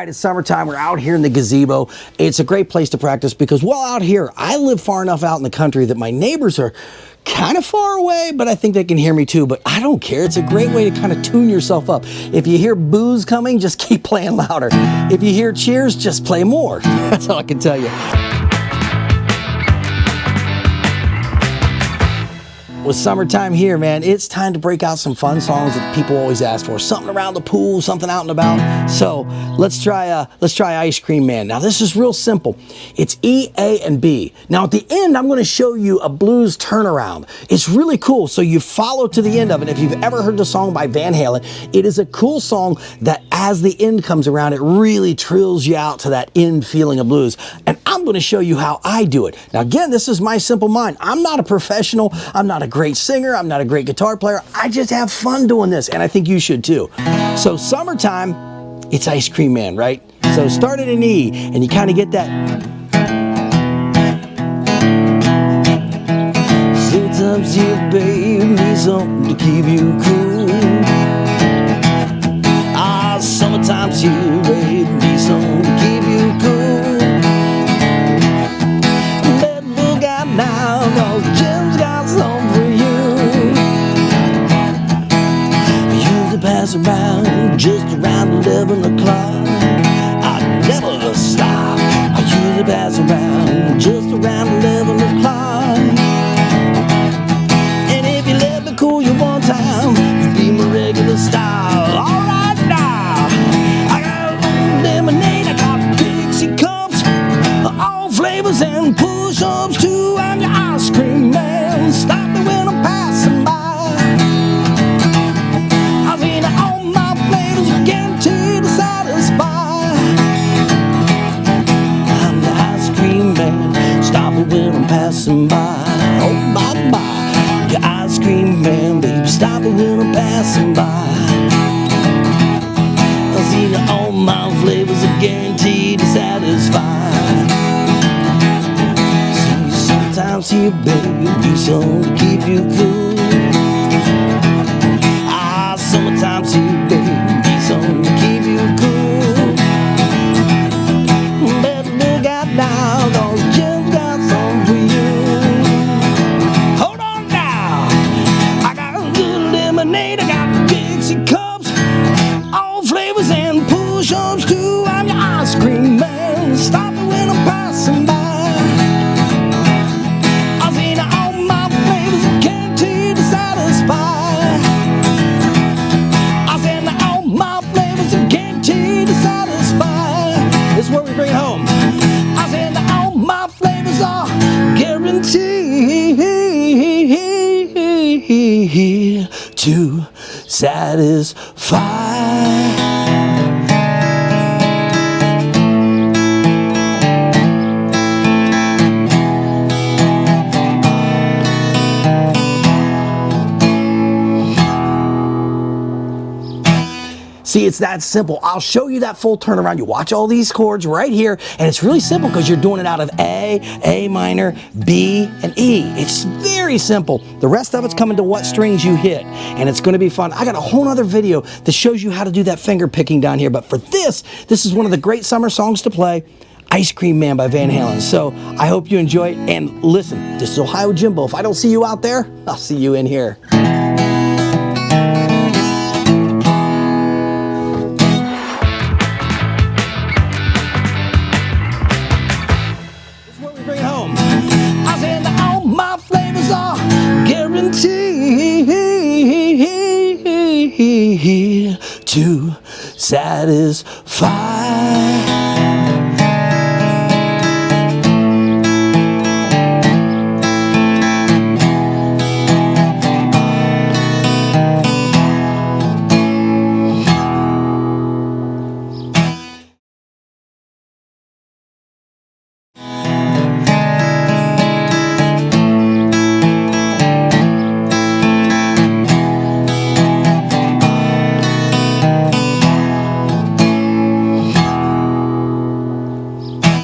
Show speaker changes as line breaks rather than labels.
right, it's summertime. We're out here in the gazebo. It's a great place to practice because, well, out here, I live far enough out in the country that my neighbors are kind of far away, but I think they can hear me too. But I don't care. It's a great way to kind of tune yourself up. If you hear boos coming, just keep playing louder. If you hear cheers, just play more. That's all I can tell you. With summertime here, man, it's time to break out some fun songs that people always ask for. Something around the pool, something out and about. So let's try Ice Cream Man. Now this is real simple. It's E, A, and B. Now at the end, I'm going to show you a blues turnaround. It's really cool. So you follow to the end of it. If you've ever heard the song by Van Halen, it is a cool song that as the end comes around, it really trills you out to that end feeling of blues. And I'm going to show you how I do it. Now again, this is my simple mind. I'm not a professional. I'm not a great singer, I'm not a great guitar player. I just have fun doing this, and I think you should too. So summertime, it's Ice Cream Man, right? So start at an E, and you kind of get that. Sometimes you, babe, need something to keep you cool. Ah, sometimes you, babe, need something to keep you cool. Let look out now, 'cause Jim's got something for you. Pass around just around 11 o'clock. I never stop. I usually pass around just around 11 o'clock. And if you let me cool you one time, you'll be my regular style. All right now, I got lemonade, I got Dixie cups, all flavors and push-ups too. I'm your ice cream man. Stop me when I'm passing by. Guaranteed to satisfy. I'm the ice cream man. Stop it when I'm passing by. Oh my my, your ice cream man, baby. Stop it when I'm passing by. I see that all my flavors are guaranteed to satisfy. See, sometimes here, baby, do something to keep you cool. Ah, sometimes here, baby, to keep you cool. Better look out now, 'cause Jim's got something for you. Hold on now, I got a good lemonade, I got Dixie cups, all flavors and push-ups too. I'm your ice cream man. Stop it when I'm passing by. I've seen all my flavors, guaranteed to satisfy. This is where we bring it home. I said all my flavors are guaranteed to satisfy. See, sometimes here, baby, do something to keep you cool. Ah, sometimes here, baby, do something to keep you cool. Better look out now, 'cause Jim's got something for you. Hold on now, I got a good lemonade, I got Dixie cups, all flavors and push-ups too. I'm your ice cream man. Stop it when I'm passing by. I've seen all my flavors, guaranteed to satisfy. To See, it's that simple. I'll show you that full turnaround. You watch all these chords right here, and it's really simple because you're doing it out of A minor, B, and E. It's very simple. The rest of it's coming to what strings you hit, and it's going to be fun. I got a whole other video that shows you how to do that finger picking down here, but for this is one of the great summer songs to play, Ice Cream Man by Van Halen. So I hope you enjoy it, and listen, this is Ohio Jimbo. If I don't see you out there, I'll see you in here. Guaranteed to satisfy.